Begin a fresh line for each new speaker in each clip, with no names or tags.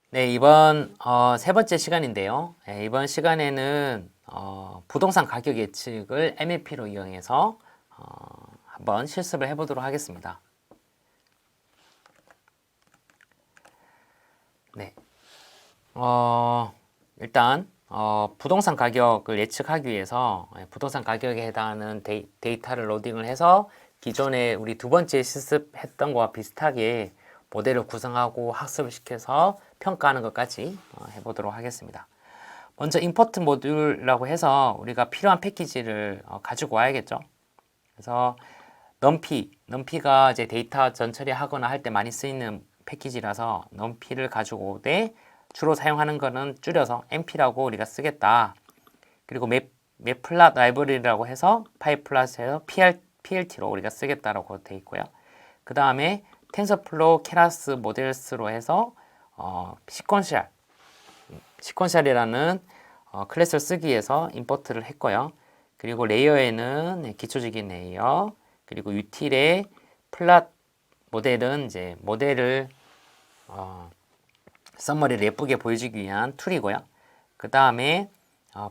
네, 이번 세 번째 시간인데요. 네, 이번 시간에는 부동산 가격 예측을 MLP로 이용해서 한번 실습을 해보도록 하겠습니다. 네, 일단 부동산 가격을 예측하기 위해서 부동산 가격에 해당하는 데이터를 로딩을 해서 기존에 우리 두 번째 실습했던 것과 비슷하게 모델을 구성하고 학습을 시켜서 평가하는 것까지 해보도록 하겠습니다. 먼저 임포트 모듈이라고 해서 우리가 필요한 패키지를 가지고 와야겠죠. 그래서 넘피가 이제 데이터 전처리 하거나 할 때 많이 쓰이는 패키지라서 넘피를 가지고 오되 주로 사용하는 거는 줄여서 MP라고 우리가 쓰겠다. 그리고 맵플랫 라이브러리라고 해서 파이플랫에서 PLT로 우리가 쓰겠다라고 되어 있고요. 그 다음에 텐서플로우 케라스 모델스로 해서 시퀀셜이라는 클래스를 쓰기 위해서 임포트를 했고요. 그리고 레이어에는 기초적인 레이어, 그리고 유틸의 플랫 모델은 이제 모델을 썸머리를 예쁘게 보여주기 위한 툴이고요. 그 다음에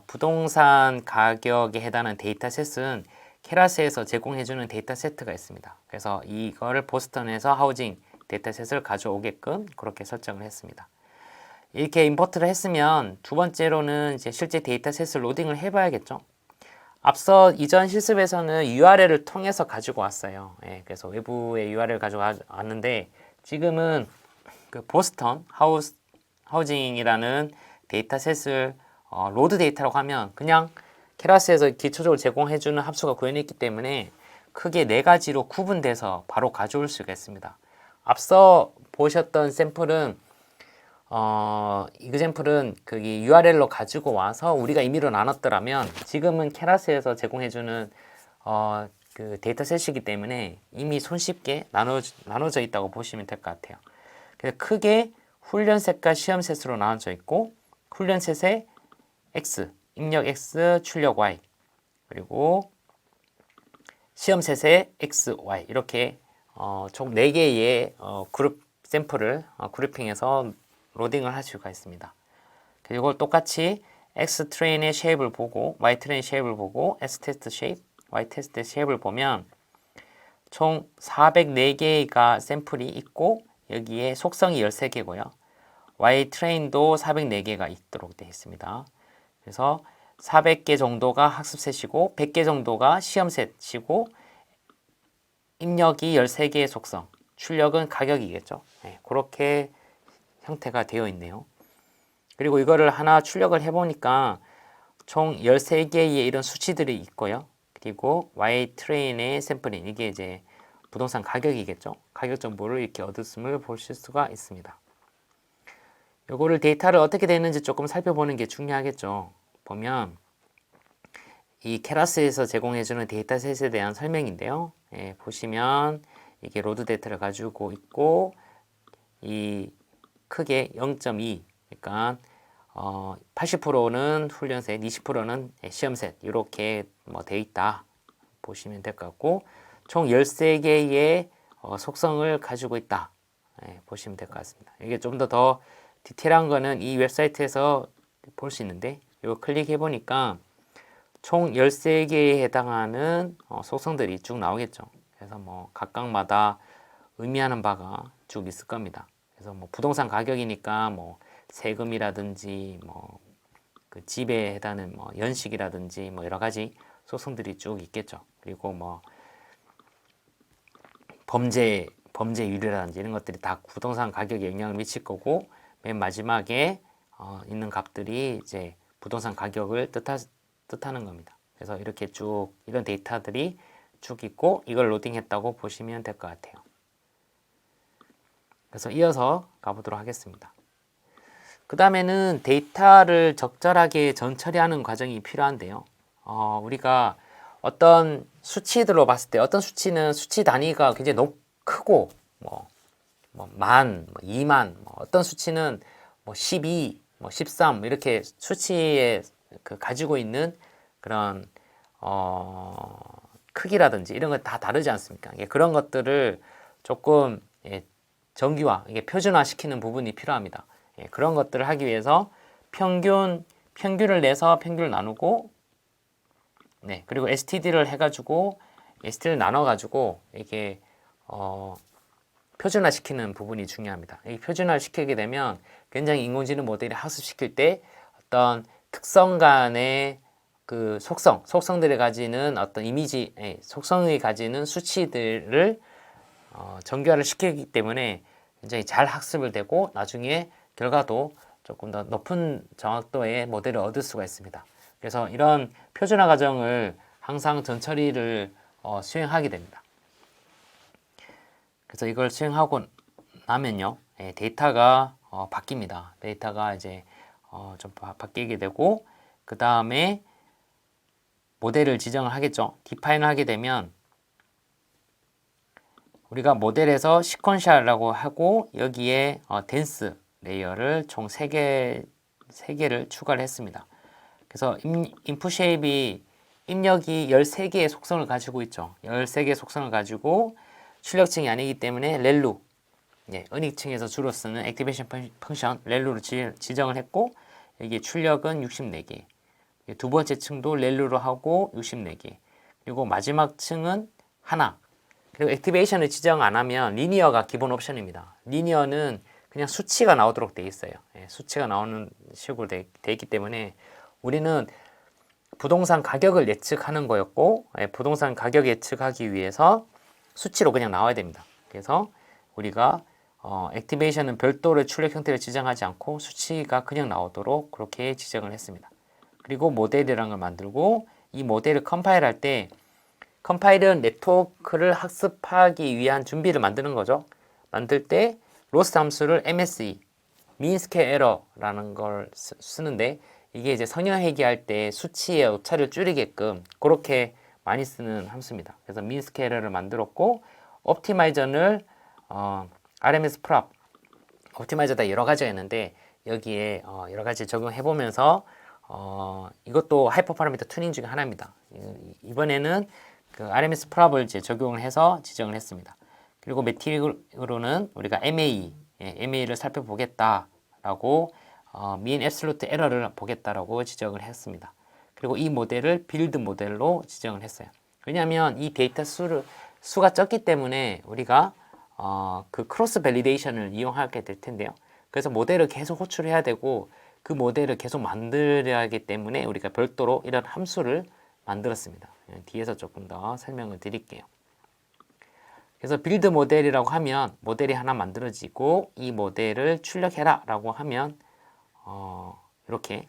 부동산 가격에 해당하는 데이터셋은 케라스에서 제공해주는 데이터세트가 있습니다. 그래서 이거를 보스턴에서 하우징 데이터셋을 가져오게끔 그렇게 설정을 했습니다. 이렇게 임포트를 했으면 두 번째로는 이제 실제 데이터셋을 로딩을 해봐야겠죠. 앞서 이전 실습에서는 URL을 통해서 가지고 왔어요. 그래서 외부의 URL을 가지고 왔는데 지금은 그 보스턴 하우징이라는 데이터셋을 로드 데이터라고 하면 그냥 케라스에서 기초적으로 제공해주는 합수가 구현했기 때문에 크게 네 가지로 구분돼서 바로 가져올 수가 있습니다. 앞서 보셨던 샘플은 이그샘플은 거기 URL로 가지고 와서 우리가 임의로 나눴더라면 지금은 케라스에서 제공해주는 그 데이터셋이기 때문에 이미 손쉽게 나눠져 있다고 보시면 될 것 같아요. 그래서 크게 훈련셋과 시험셋으로 나눠져 있고 훈련셋에 X, 입력 X, 출력 Y 그리고 시험셋에 X, Y 이렇게 총 4개의 그룹 샘플을 그룹핑해서 로딩을 할 수가 있습니다. 그리고 똑같이 X 트레인의 쉐입을 보고 Y 트레인 쉐입을 보고 S 테스트 쉐입, Y 테스트 쉐입을 보면 총 404개가 샘플이 있고 여기에 속성이 13개고요. Y 트레인도 404개가 있도록 되어 있습니다. 그래서 400개 정도가 학습셋이고 100개 정도가 시험셋이고 입력이 13개의 속성, 출력은 가격이겠죠. 그렇게 형태가 되어 있네요. 그리고 이거를 하나 출력을 해보니까 총 13개의 이런 수치들이 있고요. 그리고 Y 트레인의 샘플링, 이게 이제 부동산 가격이겠죠. 가격 정보를 이렇게 얻었음을 보실 수가 있습니다. 요거를 데이터를 어떻게 되는지 조금 살펴보는 게 중요하겠죠. 보면 이 케라스에서 제공해주는 데이터셋에 대한 설명인데요. 보시면 이게 로드 데이터를 가지고 있고 이 크게 0.2 그러니까 80%는 훈련셋, 20%는 시험셋 이렇게 뭐 돼 있다 보시면 될 것 같고 총 13개의 속성을 가지고 있다 보시면 될 것 같습니다. 이게 좀 더 디테일한 거는 이 웹사이트에서 볼 수 있는데 이거 클릭해 보니까 총 13개에 해당하는 속성들이 쭉 나오겠죠. 그래서 뭐 각각마다 의미하는 바가 쭉 있을 겁니다. 그래서 뭐 부동산 가격이니까 뭐 세금이라든지 뭐 그 집에 해당하는 뭐 연식이라든지 뭐 여러 가지 소송들이 쭉 있겠죠. 그리고 뭐 범죄율이라든지 이런 것들이 다 부동산 가격에 영향을 미칠 거고 맨 마지막에 있는 값들이 이제 부동산 가격을 뜻하는 겁니다. 그래서 이렇게 쭉 이런 데이터들이 쭉 있고 이걸 로딩했다고 보시면 될 것 같아요. 그래서 이어서 가보도록 하겠습니다. 그 다음에는 데이터를 적절하게 전처리하는 과정이 필요한데요. 우리가 어떤 수치들로 봤을 때 어떤 수치는 수치 단위가 굉장히 크고 뭐 2만, 어떤 수치는 12, 13 이렇게 수치에 그 가지고 있는 그런 크기라든지 이런 건 다 다르지 않습니까? 그런 것들을 조금 정기화, 표준화 시키는 부분이 필요합니다. 그런 것들을 하기 위해서 평균을 내서 평균을 나누고, 그리고 STD를 해가지고 ST를 나눠가지고 이렇게 표준화시키는 부분이 중요합니다. 이 표준화시키게 되면 굉장히 인공지능 모델이 학습시킬 때 어떤 특성 간의 그 속성들이 가지는 어떤 이미지, 속성이 가지는 수치들을 정교화를 시키기 때문에 굉장히 잘 학습을 되고 나중에 결과도 조금 더 높은 정확도의 모델을 얻을 수가 있습니다. 그래서 이런 표준화 과정을 항상 전처리를 수행하게 됩니다. 그래서 이걸 수행하고 나면요, 데이터가 바뀝니다. 데이터가 이제 좀 바뀌게 되고, 그 다음에 모델을 지정을 하겠죠. 디파인을 하게 되면 우리가 모델에서 시퀀셜이라고 하고 여기에 덴스 레이어를 총 3개를 추가를 했습니다. 그래서 인풋 쉐입이 입력이 13개의 속성을 가지고 있죠. 13개의 속성을 가지고 출력층이 아니기 때문에 렐루, 은익층에서 주로 쓰는 액티베이션 펑션 렐루로 지정을 했고, 여기 출력은 64개, 두 번째 층도 렐루로 하고 64개, 그리고 마지막 층은 하나. 그리고 액티베이션을 지정 안 하면 리니어가 기본 옵션입니다. 리니어는 그냥 수치가 나오도록 되어 있어요. 수치가 나오는 식으로 되어 있기 때문에 우리는 부동산 가격을 예측하는 거였고, 부동산 가격 예측하기 위해서 수치로 그냥 나와야 됩니다. 그래서 우리가 액티베이션은 별도로 출력 형태를 지정하지 않고 수치가 그냥 나오도록 그렇게 지정을 했습니다. 그리고 모델이라는 걸 만들고, 이 모델을 컴파일할 때, 컴파일은 네트워크를 학습하기 위한 준비를 만드는 거죠. 만들 때 로스트 함수를 MSE, mean scale error라는 걸 쓰는데, 이게 이제 성형 회귀할 때 수치의 오차를 줄이게끔 그렇게 많이 쓰는 함수입니다. 그래서 mean scale error를 만들었고, 옵티마이저를 RMS prop, 옵티마이저다 여러 가지가 있는데 여기에 여러 가지 적용해 보면서 이것도 하이퍼 파라미터 튜닝 중에 하나입니다. 이번에는 그 RMS 프롭을 이제 적용을 해서 지정을 했습니다. 그리고 매트릭으로는 우리가 MA를 살펴보겠다라고 mean absolute error를 보겠다라고 지정을 했습니다. 그리고 이 모델을 빌드 모델로 지정을 했어요. 왜냐하면 이 데이터 수가 적기 때문에 우리가 그 크로스 밸리데이션을 이용하게 될 텐데요. 그래서 모델을 계속 호출해야 되고 그 모델을 계속 만들어야 하기 때문에 우리가 별도로 이런 함수를 만들었습니다. 뒤에서 조금 더 설명을 드릴게요. 그래서 빌드 모델이라고 하면 모델이 하나 만들어지고 이 모델을 출력해라 라고 하면 이렇게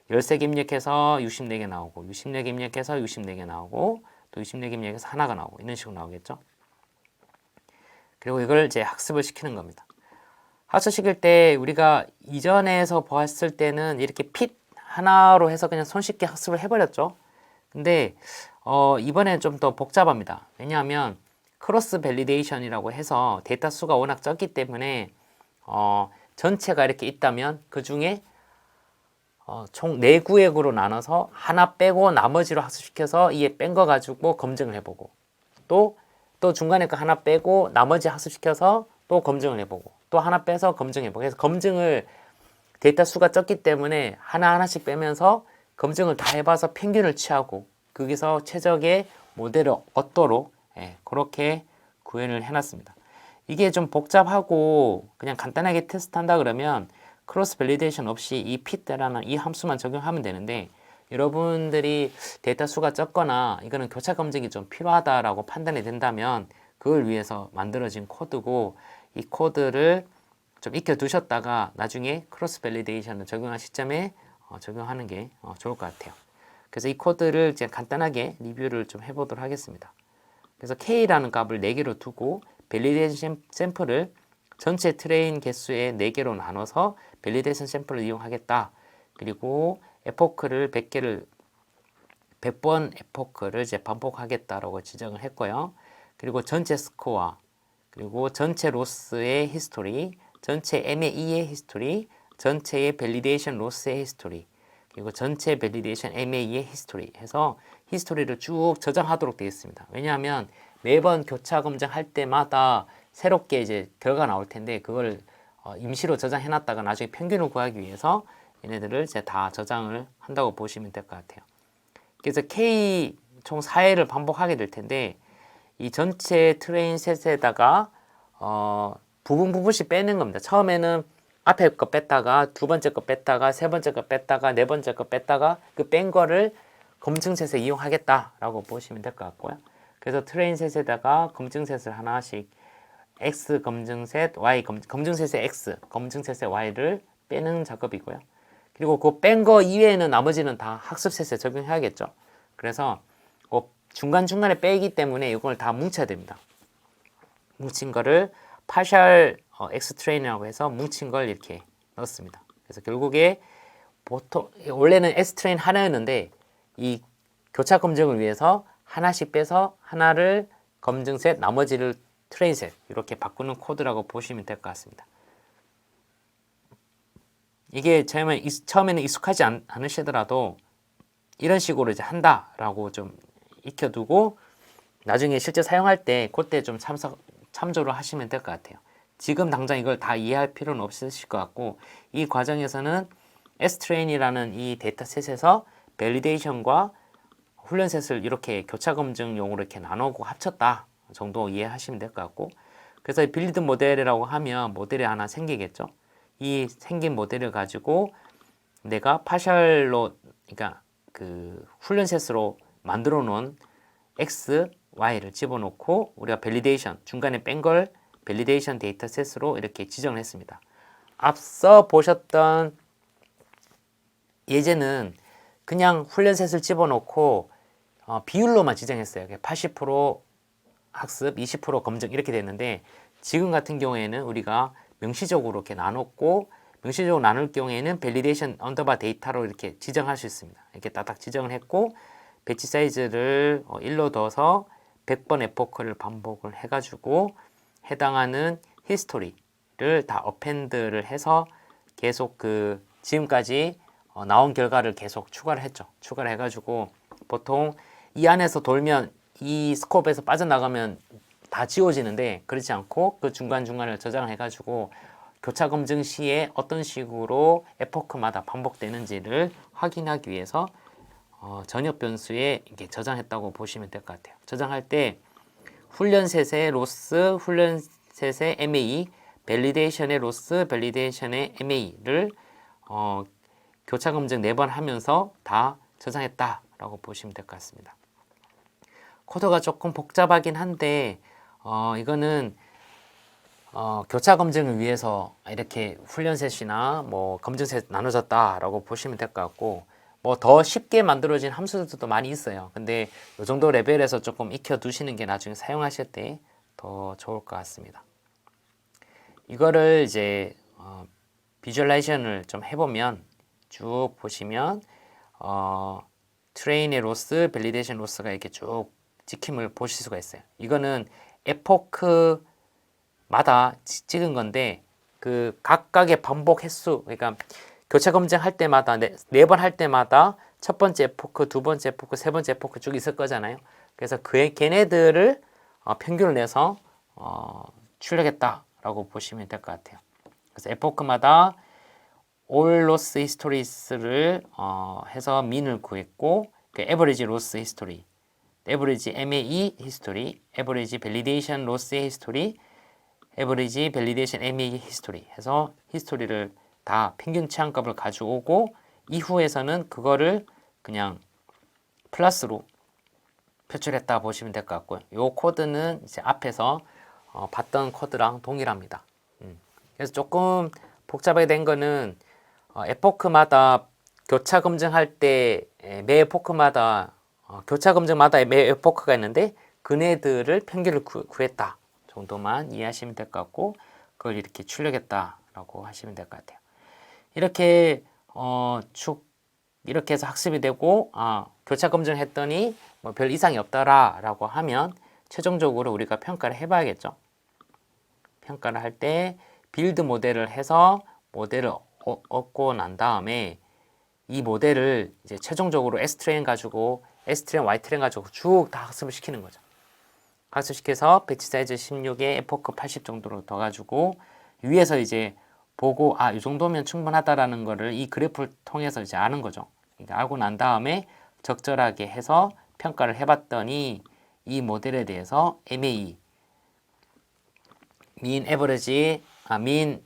13개 입력해서 64개 나오고 64개 입력해서 64개 나오고 또 64개 입력해서 하나가 나오고 이런 식으로 나오겠죠. 그리고 이걸 이제 학습을 시키는 겁니다. 학습시킬 때 우리가 이전에서 봤을 때는 이렇게 핏 하나로 해서 그냥 손쉽게 학습을 해버렸죠. 근데 이번에는 좀 더 복잡합니다. 왜냐하면 크로스 밸리데이션이라고 해서 데이터 수가 워낙 적기 때문에 전체가 이렇게 있다면 그 중에 총 4구획으로 나눠서 하나 빼고 나머지로 학습시켜서 이에 뺀 거 가지고 검증을 해보고 또 중간에 거 하나 빼고 나머지 학습시켜서 또 검증을 해보고 또 하나 빼서 검증해보고 그래서 검증을 데이터 수가 적기 때문에 하나하나씩 빼면서 검증을 다 해봐서 평균을 취하고 거기서 최적의 모델을 얻도록 그렇게 구현을 해놨습니다. 이게 좀 복잡하고 그냥 간단하게 테스트한다 그러면 크로스 밸리데이션 없이 이 pit라는 이 함수만 적용하면 되는데 여러분들이 데이터 수가 적거나 이거는 교차 검증이 좀 필요하다라고 판단이 된다면 그걸 위해서 만들어진 코드고 이 코드를 좀 익혀 두셨다가 나중에 크로스 밸리데이션을 적용할 시점에 적용하는 게 좋을 것 같아요. 그래서 이 코드를 이제 간단하게 리뷰를 좀 해보도록 하겠습니다. 그래서 K라는 값을 4개로 두고 밸리데이션 샘플을 전체 트레인 개수의 4개로 나눠서 밸리데이션 샘플을 이용하겠다. 그리고 에포크를 100번 에포크를 이제 반복하겠다라고 지정을 했고요. 그리고 전체 스코어, 그리고 전체 로스의 히스토리, 전체 MAE의 히스토리, 전체의 밸리데이션 로스의 히스토리, 그리고 전체 밸리데이션 MAE의 히스토리 해서 히스토리를 쭉 저장하도록 되어 있습니다. 왜냐하면 매번 교차 검증할 때마다 새롭게 이제 결과가 나올 텐데 그걸 임시로 저장해놨다가 나중에 평균을 구하기 위해서 얘네들을 이제 다 저장을 한다고 보시면 될 것 같아요. 그래서 K 총 4회를 반복하게 될 텐데 이 전체 트레인 셋에다가 부분씩 빼는 겁니다. 처음에는 앞에 거 뺐다가 두 번째 거 뺐다가 세 번째 거 뺐다가 네 번째 거 뺐다가 그 뺀 거를 검증셋에 이용하겠다라고 보시면 될 것 같고요. 그래서 트레인 셋에다가 검증셋을 하나씩 X 검증셋, Y 검증셋의 X, 검증셋의 Y를 빼는 작업이고요. 그리고 그 뺀 거 이외에는 나머지는 다 학습셋에 적용해야겠죠. 그래서 중간중간에 빼기 때문에 이걸 다 뭉쳐야 됩니다. 뭉친 거를 partial X 트레인이라고 해서 뭉친 걸 이렇게 넣었습니다. 그래서 결국에 보통 원래는 S 트레인 하나였는데 이 교차 검증을 위해서 하나씩 빼서 하나를 검증셋, 나머지를 트레인셋 이렇게 바꾸는 코드라고 보시면 될 것 같습니다. 이게 처음에는 익숙하지 않으시더라도 이런 식으로 이제 한다라고 좀 익혀두고 나중에 실제 사용할 때 그때 좀 참조를 하시면 될 것 같아요. 지금 당장 이걸 다 이해할 필요는 없으실 것 같고 이 과정에서는 S트레인이라는 이 데이터셋에서 밸리데이션과 훈련셋을 이렇게 교차 검증용으로 이렇게 나누고 합쳤다 정도 이해하시면 될 것 같고 그래서 빌드 모델이라고 하면 모델이 하나 생기겠죠. 이 생긴 모델을 가지고 내가 파셜로 그러니까 그 훈련셋으로 만들어 놓은 X, Y를 집어넣고 우리가 밸리데이션 중간에 뺀 걸 밸리데이션 데이터셋으로 이렇게 지정을 했습니다. 앞서 보셨던 예제는 그냥 훈련셋을 집어넣고 비율로만 지정했어요. 80% 학습, 20% 검증 이렇게 됐는데 지금 같은 경우에는 우리가 명시적으로 이렇게 나눴고 명시적으로 나눌 경우에는 밸리데이션 언더바 데이터로 이렇게 지정할 수 있습니다. 이렇게 딱딱 지정을 했고 배치 사이즈를 1로 둬서 100번 에포크를 반복을 해가지고 해당하는 히스토리를 다 어펜드를 해서 계속 그 지금까지 나온 결과를 계속 추가를 했죠. 추가를 해가지고 보통 이 안에서 돌면 이 스코프에서 빠져나가면 다 지워지는데 그렇지 않고 그 중간중간을 저장을 해가지고 교차 검증 시에 어떤 식으로 에포크마다 반복되는지를 확인하기 위해서 전역 변수에 이렇게 저장했다고 보시면 될 것 같아요. 저장할 때 훈련셋의 로스, 훈련셋의 MA, 밸리데이션의 로스, 밸리데이션의 MA를 교차 검증 4번 하면서 다 저장했다라고 보시면 될 것 같습니다. 코드가 조금 복잡하긴 한데 이거는 교차 검증을 위해서 이렇게 훈련셋이나 뭐 검증셋 나눠졌다라고 보시면 될 것 같고 뭐 더 쉽게 만들어진 함수들도 많이 있어요. 근데 이 정도 레벨에서 조금 익혀 두시는 게 나중에 사용하실 때 더 좋을 것 같습니다. 이거를 이제 비주얼라이제이션을 좀 해보면 쭉 보시면 트레인의 로스, 밸리데이션 로스가 이렇게 쭉 찍힘을 보실 수가 있어요. 이거는 에포크마다 찍은 건데 그 각각의 반복 횟수 그러니까 교차 검증할 때마다 네 번 할 때마다 첫 번째 에포크, 두 번째 에포크, 세 번째 에포크 쭉 있을 거잖아요. 그래서 걔네들을 평균을 내서 출력했다라고 보시면 될 것 같아요. 그래서 에포크마다 all loss histories를 해서 민을 구했고 그 average loss history, average MAE history, average validation loss history, average validation MAE history 해서 히스토리를 다 평균 치환값을 가져오고 이후에서는 그거를 그냥 플러스로 표출했다 보시면 될 것 같고요. 이 코드는 이제 앞에서 봤던 코드랑 동일합니다. 그래서 조금 복잡하게 된 거는 에포크마다 교차 검증할 때 매 에포크마다 교차 검증마다 매 에포크가 있는데 그네들을 평균을 구했다 정도만 이해하시면 될 것 같고 그걸 이렇게 출력했다라고 하시면 될 것 같아요. 이렇게 이렇게 해서 학습이 되고 교차 검증했더니 뭐 별 이상이 없더라라고 하면 최종적으로 우리가 평가를 해봐야겠죠. 평가를 할 때 빌드 모델을 해서 모델을 얻고 난 다음에 이 모델을 이제 최종적으로 S트레인 가지고 S트레인, Y트레인 가지고 쭉 다 학습을 시키는 거죠. 학습시켜서 배치 사이즈 16에 에포크 80 정도로 더 가지고 위에서 이제 보고 이 정도면 충분하다라는 거를 이 그래프를 통해서 이제 아는 거죠. 그러니까 알고 난 다음에 적절하게 해서 평가를 해봤더니 이 모델에 대해서 MAE mean average mean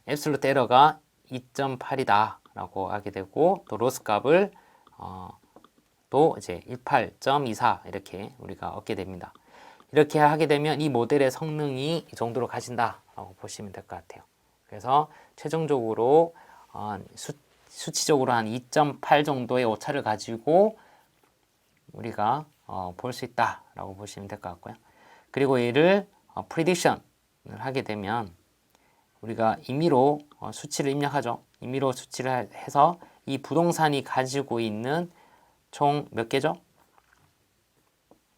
absolute error가 2.8이다 라고 하게 되고 또 로스 값을 또 이제 18.24 이렇게 우리가 얻게 됩니다. 이렇게 하게 되면 이 모델의 성능이 이 정도로 가진다 라고 보시면 될 것 같아요. 그래서 최종적으로 수치적으로 한 2.8 정도의 오차를 가지고 우리가 볼 수 있다 라고 보시면 될 것 같고요. 그리고 얘를 prediction을 하게 되면 우리가 임의로 수치를 입력하죠. 임의로 수치를 해서 이 부동산이 가지고 있는 총 몇 개죠?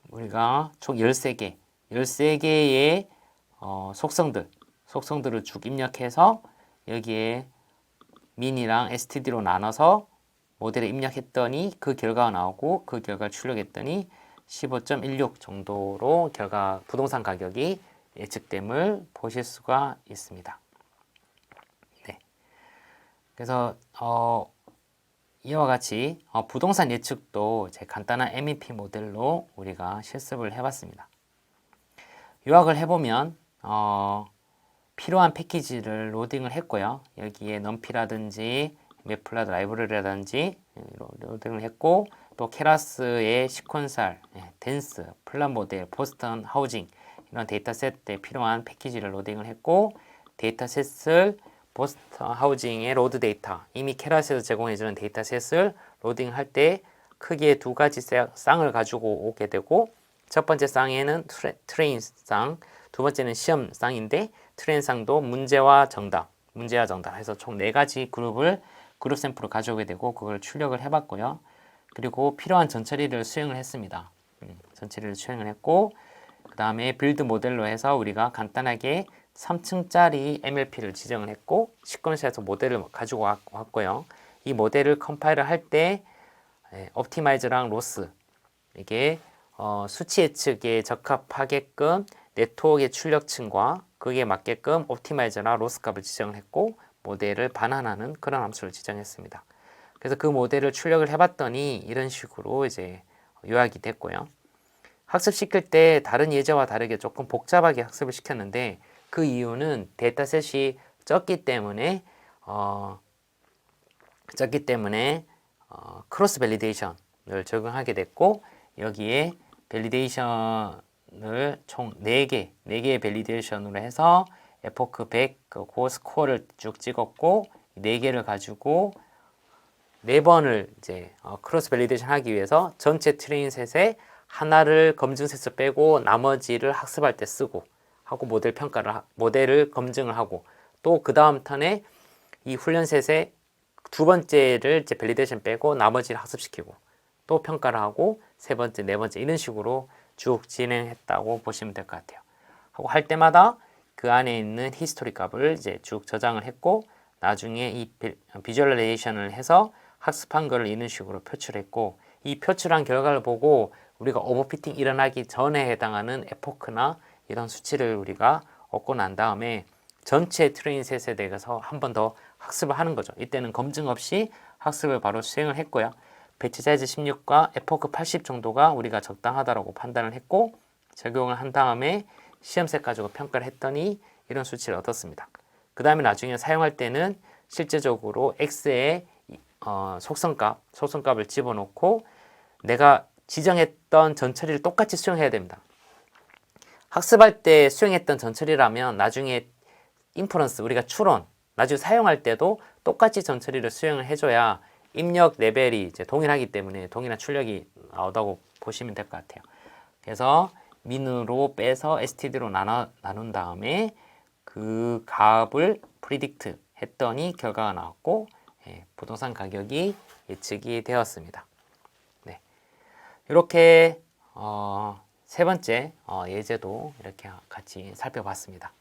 우리가 총 13개, 13개의 속성들을 쭉 입력해서 여기에 민이랑 std로 나눠서 모델에 입력했더니 그 결과가 나오고 그 결과를 출력했더니 15.16 정도로 부동산 가격이 예측됨을 보실 수가 있습니다. 네. 그래서 이와 같이 부동산 예측도 제 간단한 MEP 모델로 우리가 실습을 해봤습니다. 요약을 해보면 필요한 패키지를 로딩을 했고요. 여기에 넘피라든지 매플라 라이브러리라든지 로딩을 했고 또 케라스의 시퀀셜, 댄스, 플랫 모델, 보스턴 하우징 이런 데이터셋에 필요한 패키지를 로딩을 했고 데이터셋을 보스턴 하우징의 로드 데이터 이미 케라스에서 제공해주는 데이터셋을 로딩할 때 크게 두 가지 쌍을 가지고 오게 되고 첫 번째 쌍에는 트레인 쌍, 두 번째는 시험 쌍인데 트레인 쌍도 문제와 정답 해서 총 4가지 그룹 샘플을 가져오게 되고 그걸 출력을 해봤고요. 그리고 필요한 전처리를 수행을 했습니다. 전처리를 수행을 했고 그 다음에 빌드 모델로 해서 우리가 간단하게 3층짜리 MLP를 지정을 했고 시퀀셜에서 모델을 가지고 왔고요. 이 모델을 컴파일을 할 때 옵티마이저랑 로스 이게 수치 예측에 적합하게끔 네트워크의 출력층과 그에 맞게끔 옵티마이저나 로스 값을 지정을 했고 모델을 반환하는 그런 함수를 지정했습니다. 그래서 그 모델을 출력을 해봤더니 이런 식으로 이제 요약이 됐고요. 학습시킬 때 다른 예제와 다르게 조금 복잡하게 학습을 시켰는데 그 이유는 데이터셋이 적기 때문에 크로스 밸리데이션을 적용하게 됐고 여기에 밸리데이션을 총 4개의 밸리데이션으로 해서 에포크 100 그 스코어를 쭉 찍었고 4개를 가지고 4번을 이제 크로스 밸리데이션 하기 위해서 전체 트레인 셋에 하나를 검증셋을 빼고 나머지를 학습할 때 쓰고 하고 모델을 검증을 하고 또 그 다음 턴에 이 훈련 셋에 두 번째를 이제 밸리데이션 빼고 나머지를 학습시키고 또 평가를 하고 세 번째, 네 번째 이런 식으로 쭉 진행했다고 보시면 될 것 같아요. 하고 할 때마다 그 안에 있는 히스토리 값을 이제 쭉 저장을 했고 나중에 이 비주얼라이제이션을 해서 학습한 거를 이런 식으로 표출했고 이 표출한 결과를 보고 우리가 오버피팅 일어나기 전에 해당하는 에포크나 이런 수치를 우리가 얻고 난 다음에 전체 트레인 셋에 대해서 한 번 더 학습을 하는 거죠. 이때는 검증 없이 학습을 바로 수행을 했고요. 배치 사이즈 16과 에포크 80 정도가 우리가 적당하다고 판단을 했고 적용을 한 다음에 시험셋 가지고 평가를 했더니 이런 수치를 얻었습니다. 그 다음에 나중에 사용할 때는 실제적으로 X의 속성값을 집어넣고 내가 지정했던 전처리를 똑같이 수행해야 됩니다. 학습할 때 수행했던 전처리라면 나중에 인퍼런스 우리가 추론 나중에 사용할 때도 똑같이 전처리를 수행을 해줘야 입력 레벨이 이제 동일하기 때문에 동일한 출력이 나오다고 보시면 될 것 같아요. 그래서 민으로 빼서 std로 나눈 다음에 그 값을 프리딕트 했더니 결과가 나왔고 부동산 가격이 예측이 되었습니다. 네. 이렇게 세 번째 예제도 이렇게 같이 살펴봤습니다.